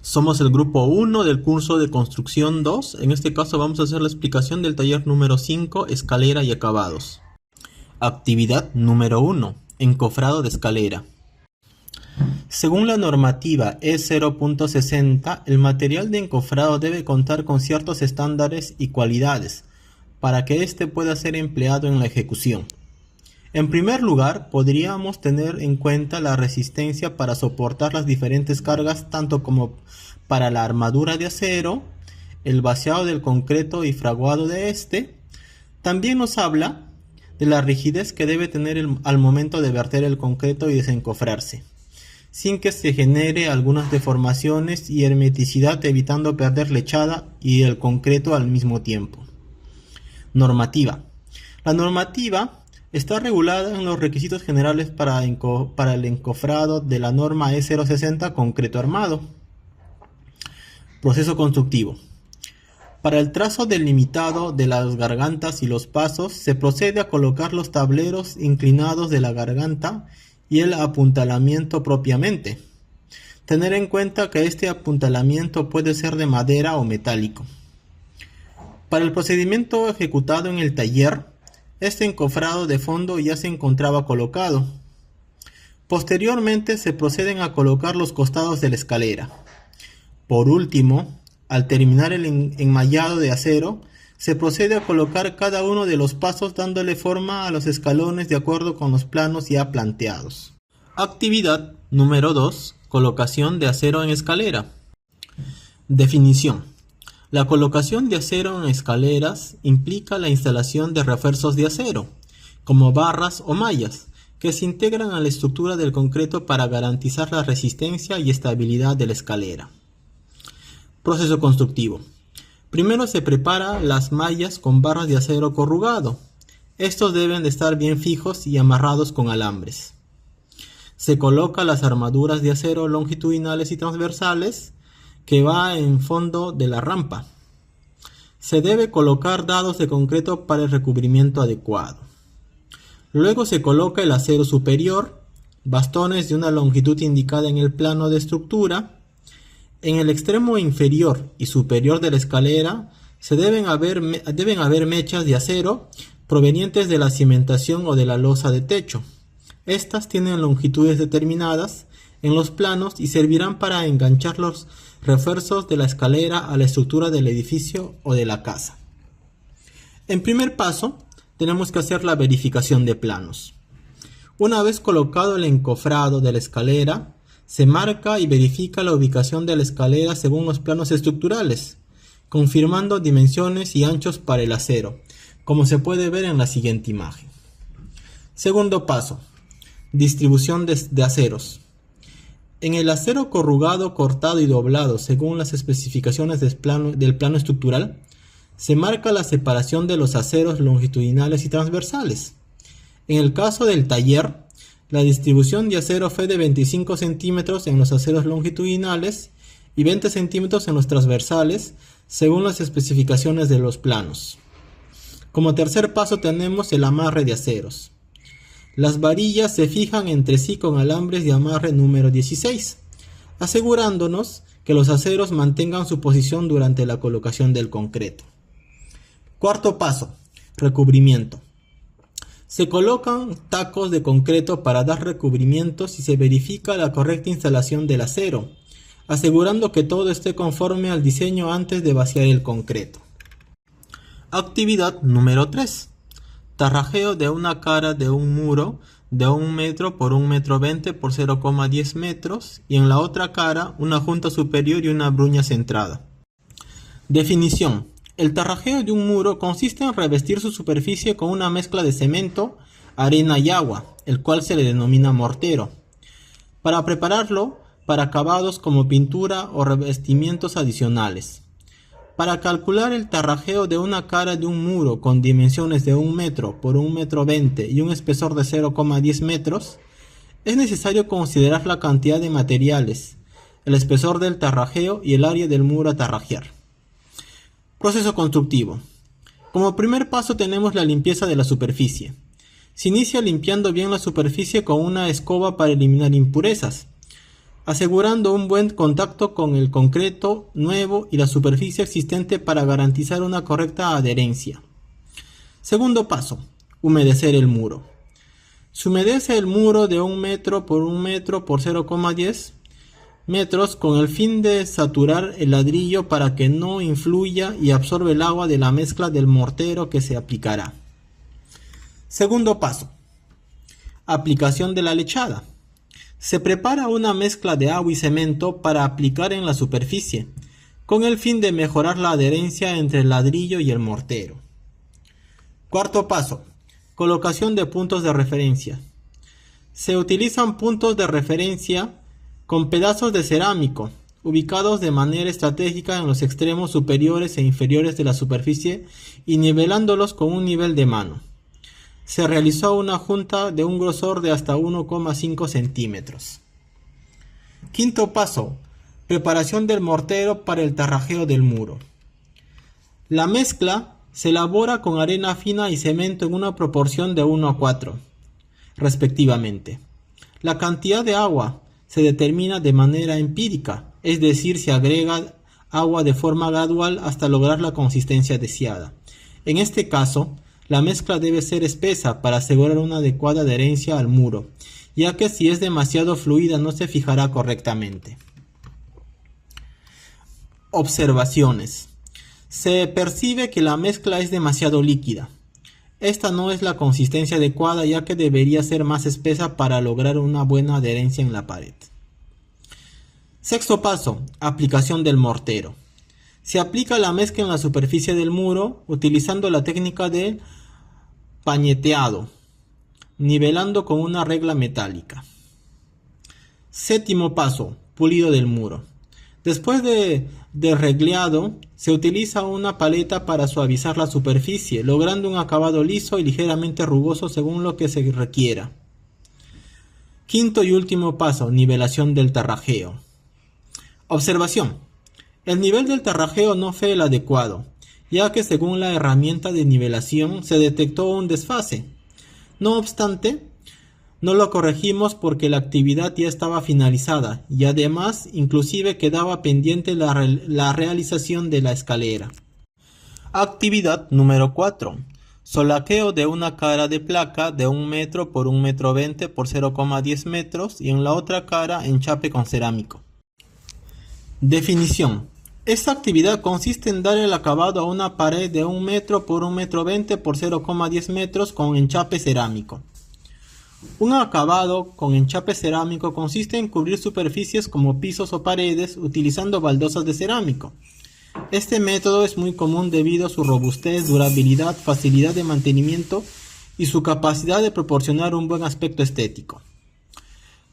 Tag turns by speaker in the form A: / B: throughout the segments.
A: Somos el grupo 1 del curso de construcción 2. En este caso vamos a hacer la explicación del taller número 5, escalera y acabados. Actividad número 1, encofrado de escalera. Según la normativa E0.60, el material de encofrado debe contar con ciertos estándares y cualidades para que éste pueda ser empleado en la ejecución. En primer lugar, podríamos tener en cuenta la resistencia para soportar las diferentes cargas, tanto como para la armadura de acero, el vaciado del concreto y fraguado de este. También nos habla de la rigidez que debe tener al momento de verter el concreto y desencofrarse, sin que se genere algunas deformaciones, y hermeticidad, evitando perder lechada y el concreto al mismo tiempo. Normativa. La normativa está regulada en los requisitos generales para el encofrado de la norma E060 concreto armado. Proceso constructivo. Para el trazo delimitado de las gargantas y los pasos, se procede a colocar los tableros inclinados de la garganta y el apuntalamiento propiamente. Tener en cuenta que este apuntalamiento puede ser de madera o metálico. Para el procedimiento ejecutado en el taller, este encofrado de fondo ya se encontraba colocado. Posteriormente se proceden a colocar los costados de la escalera. Por último, al terminar el enmayado de acero, se procede a colocar cada uno de los pasos, dándole forma a los escalones de acuerdo con los planos ya planteados. Actividad número 2. Colocación de acero en escalera. Definición. La colocación de acero en escaleras implica la instalación de refuerzos de acero, como barras o mallas, que se integran a la estructura del concreto para garantizar la resistencia y estabilidad de la escalera. Proceso constructivo. Primero se prepara las mallas con barras de acero corrugado. Estos deben de estar bien fijos y amarrados con alambres. Se coloca las armaduras de acero longitudinales y transversales que va en fondo de la rampa. Se debe colocar dados de concreto para el recubrimiento adecuado. Luego se coloca el acero superior, bastones de una longitud indicada en el plano de estructura. En el extremo inferior y superior de la escalera deben haber mechas de acero provenientes de la cimentación o de la losa de techo. Estas tienen longitudes determinadas en los planos y servirán para enganchar los refuerzos de la escalera a la estructura del edificio o de la casa. En primer paso, tenemos que hacer la verificación de planos. Una vez colocado el encofrado de la escalera, se marca y verifica la ubicación de la escalera según los planos estructurales, confirmando dimensiones y anchos para el acero, como se puede ver en la siguiente imagen. Segundo paso, distribución de aceros. En el acero corrugado, cortado y doblado según las especificaciones del plano estructural, se marca la separación de los aceros longitudinales y transversales. En el caso del taller, la distribución de acero fue de 25 centímetros en los aceros longitudinales y 20 centímetros en los transversales, según las especificaciones de los planos. Como tercer paso tenemos el amarre de aceros. Las varillas se fijan entre sí con alambres de amarre número 16, asegurándonos que los aceros mantengan su posición durante la colocación del concreto. Cuarto paso, recubrimiento. Se colocan tacos de concreto para dar recubrimientos y se verifica la correcta instalación del acero, asegurando que todo esté conforme al diseño antes de vaciar el concreto. Actividad número 3. Tarrajeo de una cara de un muro de 1 metro por 1,20 metros por 0,10 metros y en la otra cara una junta superior y una bruña centrada. Definición. El tarrajeo de un muro consiste en revestir su superficie con una mezcla de cemento, arena y agua, el cual se le denomina mortero, para prepararlo para acabados como pintura o revestimientos adicionales. Para calcular el tarrajeo de una cara de un muro con dimensiones de 1 metro por 1,20 metros y un espesor de 0,10 metros, es necesario considerar la cantidad de materiales, el espesor del tarrajeo y el área del muro a tarrajear. Proceso constructivo. Como primer paso tenemos la limpieza de la superficie. Se inicia limpiando bien la superficie con una escoba para eliminar impurezas. asegurando un buen contacto con el concreto nuevo y la superficie existente para garantizar una correcta adherencia. Segundo paso, humedecer el muro. Se humedece el muro de 1 metro por 1 metro por 0,10 metros con el fin de saturar el ladrillo para que no influya y absorbe el agua de la mezcla del mortero que se aplicará. Segundo paso, aplicación de la lechada. Se prepara una mezcla de agua y cemento para aplicar en la superficie, con el fin de mejorar la adherencia entre el ladrillo y el mortero. Cuarto paso, colocación de puntos de referencia. Se utilizan puntos de referencia con pedazos de cerámico, ubicados de manera estratégica en los extremos superiores e inferiores de la superficie y nivelándolos con un nivel de mano. Se realizó una junta de un grosor de hasta 1,5 centímetros. Quinto paso, preparación del mortero para el tarrajeo del muro. La mezcla se elabora con arena fina y cemento en una proporción de 1:4, respectivamente. La cantidad de agua se determina de manera empírica, es decir, se agrega agua de forma gradual hasta lograr la consistencia deseada. En este caso, la mezcla debe ser espesa para asegurar una adecuada adherencia al muro, ya que si es demasiado fluida no se fijará correctamente. Observaciones. Se percibe que la mezcla es demasiado líquida. Esta no es la consistencia adecuada, ya que debería ser más espesa para lograr una buena adherencia en la pared. Sexto paso, aplicación del mortero. Se aplica la mezcla en la superficie del muro utilizando la técnica de pañeteado, nivelando con una regla metálica. Séptimo paso, pulido del muro. Después de regleado, se utiliza una paleta para suavizar la superficie, logrando un acabado liso y ligeramente rugoso según lo que se requiera. Quinto y último paso, nivelación del tarrajeo. Observación. El nivel del tarrajeo no fue el adecuado, ya que según la herramienta de nivelación se detectó un desfase. No obstante, no lo corregimos porque la actividad ya estaba finalizada y además inclusive quedaba pendiente la realización de la escalera. Actividad número 4. Solaqueo de una cara de placa de 1 metro por 1 metro 20 por 0,10 metros y en la otra cara enchape con cerámico. Definición. Esta actividad consiste en dar el acabado a una pared de 1 metro por 1 metro 20 por 0,10 metros con enchape cerámico. Un acabado con enchape cerámico consiste en cubrir superficies como pisos o paredes utilizando baldosas de cerámico. Este método es muy común debido a su robustez, durabilidad, facilidad de mantenimiento y su capacidad de proporcionar un buen aspecto estético.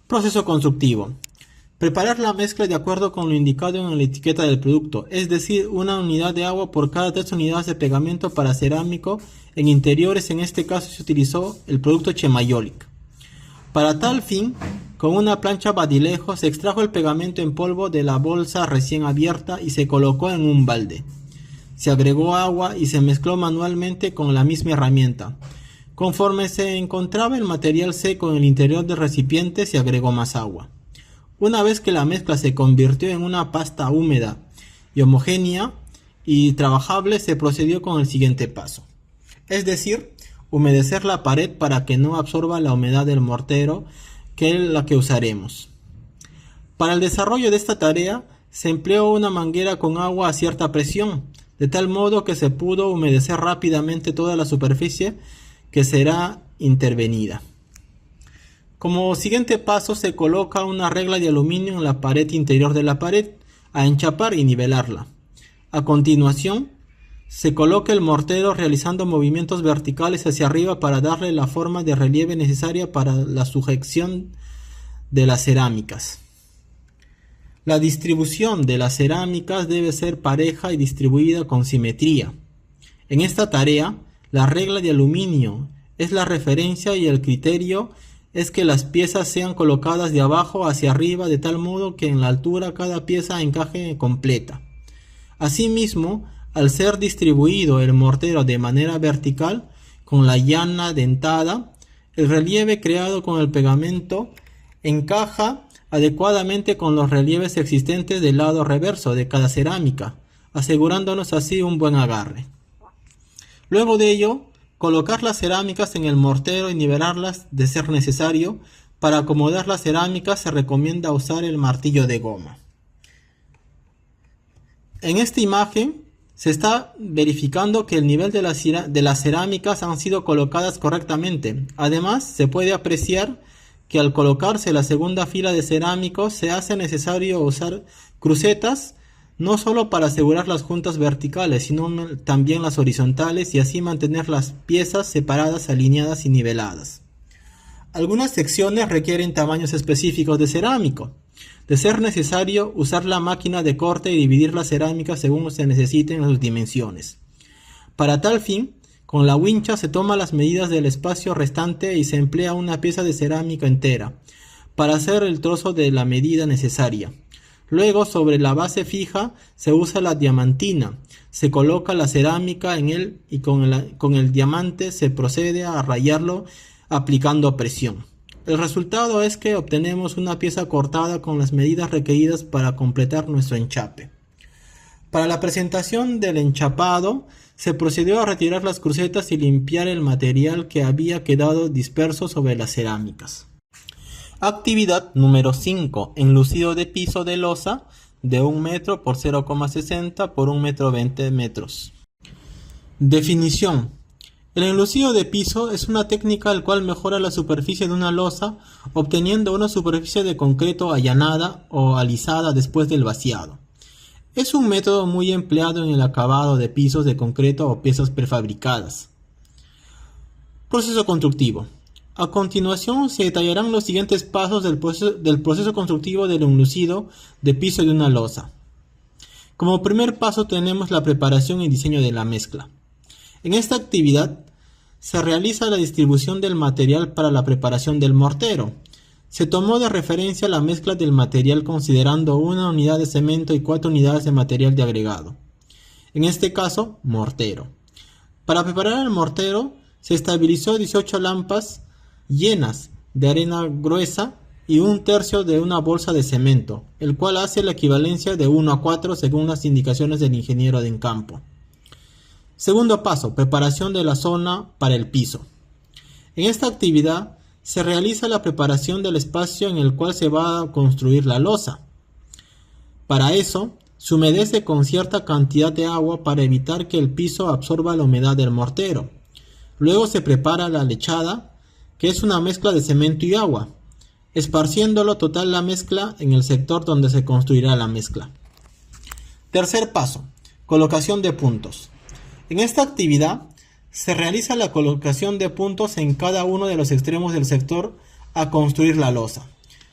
A: Proceso constructivo. Preparar la mezcla de acuerdo con lo indicado en la etiqueta del producto, es decir, una unidad de agua por cada 3 unidades de pegamento para cerámico. En interiores, en este caso, se utilizó el producto Chemayolic. Para tal fin, con una plancha badilejo se extrajo el pegamento en polvo de la bolsa recién abierta y se colocó en un balde. Se agregó agua y se mezcló manualmente con la misma herramienta. Conforme se encontraba el material seco en el interior del recipiente, se agregó más agua. Una vez que la mezcla se convirtió en una pasta húmeda y homogénea y trabajable, se procedió con el siguiente paso. Es decir, humedecer la pared para que no absorba la humedad del mortero, que es la que usaremos. Para el desarrollo de esta tarea, se empleó una manguera con agua a cierta presión, de tal modo que se pudo humedecer rápidamente toda la superficie que será intervenida. Como siguiente paso, se coloca una regla de aluminio en la pared interior de la pared, a enchapar y nivelarla. A continuación, se coloca el mortero realizando movimientos verticales hacia arriba para darle la forma de relieve necesaria para la sujeción de las cerámicas. La distribución de las cerámicas debe ser pareja y distribuida con simetría. En esta tarea, la regla de aluminio es la referencia y el criterio es que las piezas sean colocadas de abajo hacia arriba de tal modo que en la altura cada pieza encaje completa. Asimismo, al ser distribuido el mortero de manera vertical, con la llana dentada, el relieve creado con el pegamento encaja adecuadamente con los relieves existentes del lado reverso de cada cerámica, asegurándonos así un buen agarre. Luego de ello, colocar las cerámicas en el mortero y nivelarlas de ser necesario. Para acomodar las cerámicas se recomienda usar el martillo de goma. En esta imagen se está verificando que el nivel de las cerámicas han sido colocadas correctamente. Además, se puede apreciar que al colocarse la segunda fila de cerámicos se hace necesario usar crucetas, no solo para asegurar las juntas verticales, sino también las horizontales y así mantener las piezas separadas, alineadas y niveladas. Algunas secciones requieren tamaños específicos de cerámico. De ser necesario, usar la máquina de corte y dividir la cerámica según se necesiten sus dimensiones. Para tal fin, con la wincha se toman las medidas del espacio restante y se emplea una pieza de cerámica entera para hacer el trozo de la medida necesaria. Luego, sobre la base fija, se usa la diamantina. Se coloca la cerámica en él y con el diamante se procede a rayarlo aplicando presión. El resultado es que obtenemos una pieza cortada con las medidas requeridas para completar nuestro enchape. Para la presentación del enchapado, se procedió a retirar las crucetas y limpiar el material que había quedado disperso sobre las cerámicas. Actividad número 5. Enlucido de piso de losa de 1 metro por 0,60 por 1,20 metros. Definición. El enlucido de piso es una técnica el cual mejora la superficie de una losa obteniendo una superficie de concreto allanada o alisada después del vaciado. Es un método muy empleado en el acabado de pisos de concreto o piezas prefabricadas. Proceso constructivo. A continuación se detallarán los siguientes pasos del proceso constructivo del enlucido de piso de una losa. Como primer paso tenemos la preparación y diseño de la mezcla. En esta actividad se realiza la distribución del material para la preparación del mortero. Se tomó de referencia la mezcla del material considerando 1 unidad de cemento y 4 unidades de material de agregado. En este caso, mortero. Para preparar el mortero se estabilizó 18 lampas llenas de arena gruesa y 1/3 de una bolsa de cemento, el cual hace la equivalencia de 1 a 4 según las indicaciones del ingeniero en campo. Segundo paso, preparación de la zona para el piso. En esta actividad se realiza la preparación del espacio en el cual se va a construir la losa. Para eso, se humedece con cierta cantidad de agua para evitar que el piso absorba la humedad del mortero. Luego se prepara la lechada, que es una mezcla de cemento y agua, esparciéndolo total la mezcla en el sector donde se construirá la mezcla. Tercer paso, colocación de puntos. En esta actividad se realiza la colocación de puntos en cada uno de los extremos del sector a construir la losa,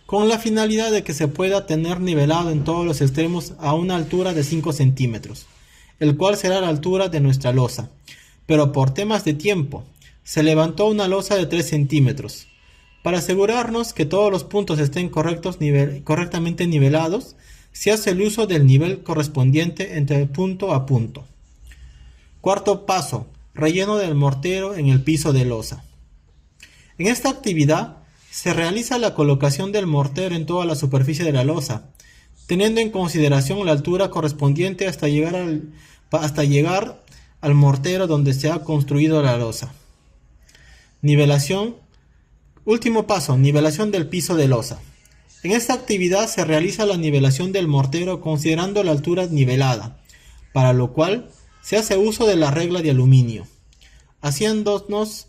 A: con la finalidad de que se pueda tener nivelado en todos los extremos a una altura de 5 centímetros, el cual será la altura de nuestra losa, pero por temas de tiempo se levantó una losa de 3 centímetros. Para asegurarnos que todos los puntos estén correctamente nivelados, se hace el uso del nivel correspondiente entre punto a punto. Cuarto paso, relleno del mortero en el piso de losa. En esta actividad se realiza la colocación del mortero en toda la superficie de la losa, teniendo en consideración la altura correspondiente hasta llegar al mortero donde se ha construido la losa. Nivelación. Último paso, nivelación del piso de losa. En esta actividad se realiza la nivelación del mortero considerando la altura nivelada, para lo cual se hace uso de la regla de aluminio, haciéndose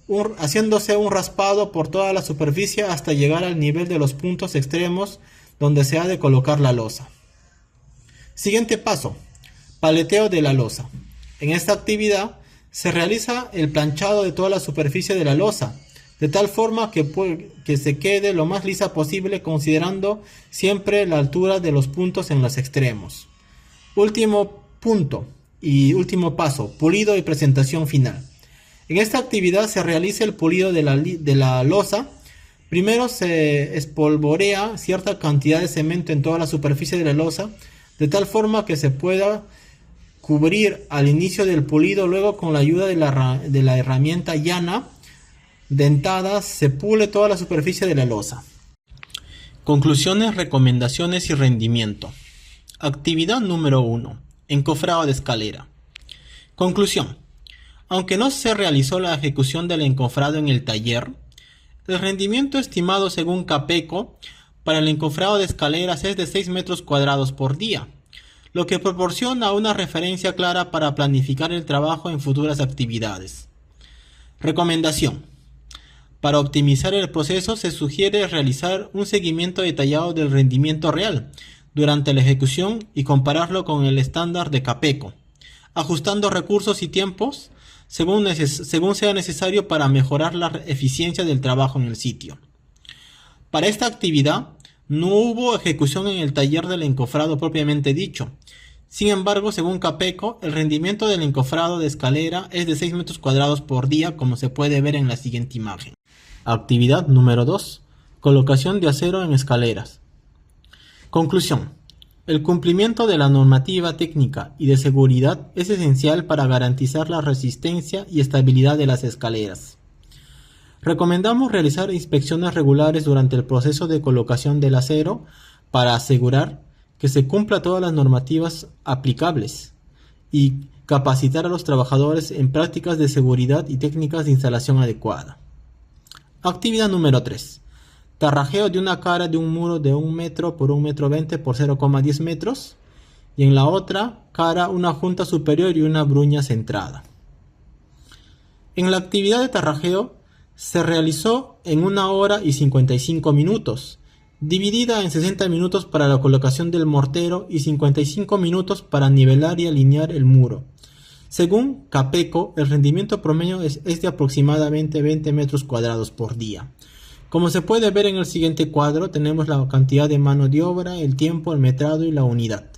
A: un raspado por toda la superficie hasta llegar al nivel de los puntos extremos donde se ha de colocar la losa. Siguiente paso, paleteo de la losa. En esta actividad se realiza el planchado de toda la superficie de la losa, de tal forma que se quede lo más lisa posible considerando siempre la altura de los puntos en los extremos. Último punto y último paso, pulido y presentación final. En esta actividad se realiza el pulido de la losa. Primero se espolvorea cierta cantidad de cemento en toda la superficie de la losa, de tal forma que se pueda cubrir al inicio del pulido. Luego, con la ayuda de la herramienta llana dentada, se pule toda la superficie de la losa. Conclusiones, recomendaciones y rendimiento. Actividad número 1. Encofrado de escalera. Conclusión. Aunque no se realizó la ejecución del encofrado en el taller, el rendimiento estimado según Capeco para el encofrado de escaleras es de 6 metros cuadrados por día, lo que proporciona una referencia clara para planificar el trabajo en futuras actividades. Recomendación. Para optimizar el proceso se sugiere realizar un seguimiento detallado del rendimiento real durante la ejecución y compararlo con el estándar de Capeco, ajustando recursos y tiempos según sea necesario para mejorar la eficiencia del trabajo en el sitio. Para esta actividad no hubo ejecución en el taller del encofrado propiamente dicho. Sin embargo, según Capeco, el rendimiento del encofrado de escalera es de 6 metros cuadrados por día, como se puede ver en la siguiente imagen. Actividad número 2. Colocación de acero en escaleras. Conclusión. El cumplimiento de la normativa técnica y de seguridad es esencial para garantizar la resistencia y estabilidad de las escaleras. Recomendamos realizar inspecciones regulares durante el proceso de colocación del acero para asegurar que se cumpla todas las normativas aplicables y capacitar a los trabajadores en prácticas de seguridad y técnicas de instalación adecuada. Actividad número 3. Tarrajeo de una cara de un muro de 1 metro por 1,20 metros por 0,10 metros y en la otra cara una junta superior y una bruña centrada. En la actividad de tarrajeo se realizó en 1 hora y 55 minutos, dividida en 60 minutos para la colocación del mortero y 55 minutos para nivelar y alinear el muro. Según Capeco, el rendimiento promedio es de aproximadamente 20 metros cuadrados por día. Como se puede ver en el siguiente cuadro, tenemos la cantidad de mano de obra, el tiempo, el metrado y la unidad.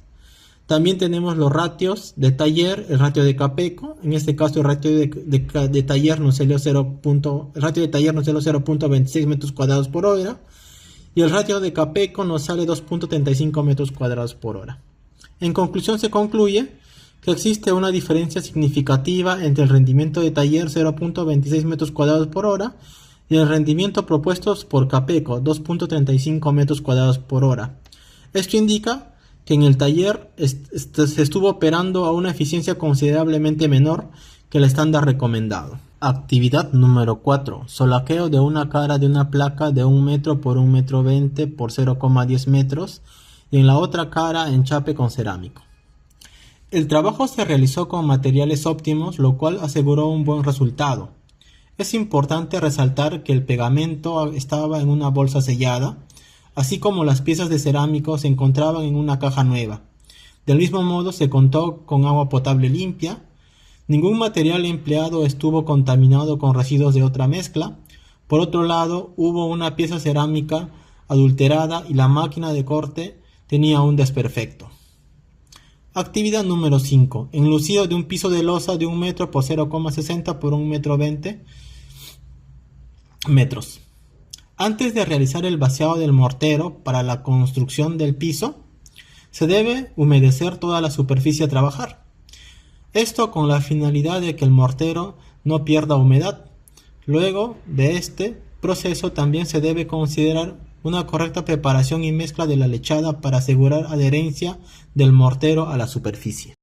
A: También tenemos los ratios de taller, el ratio de Capeco. En este caso el ratio de taller nos salió 0.26 metros cuadrados por hora. Y el ratio de Capeco nos sale 2.35 metros cuadrados por hora. En conclusión se concluye que existe una diferencia significativa entre el rendimiento de taller 0.26 metros cuadrados por hora y el rendimiento propuesto por Capeco 2.35 metros cuadrados por hora. Esto indica que en el taller se estuvo operando a una eficiencia considerablemente menor que el estándar recomendado. Actividad número 4. Solaqueo de una cara de una placa de 1 metro por 1,20 metros por 0,10 metros y en la otra cara enchape con cerámico. El trabajo se realizó con materiales óptimos, lo cual aseguró un buen resultado. Es importante resaltar que el pegamento estaba en una bolsa sellada, así como las piezas de cerámico se encontraban en una caja nueva. Del mismo modo se contó con agua potable limpia. Ningún material empleado estuvo contaminado con residuos de otra mezcla. Por otro lado, hubo una pieza cerámica adulterada y la máquina de corte tenía un desperfecto. Actividad número 5. Enlucido de un piso de losa de 1 metro por 0,60 por 1,20 metros. Antes de realizar el vaciado del mortero para la construcción del piso, se debe humedecer toda la superficie a trabajar. Esto con la finalidad de que el mortero no pierda humedad. Luego de este proceso también se debe considerar una correcta preparación y mezcla de la lechada para asegurar adherencia del mortero a la superficie.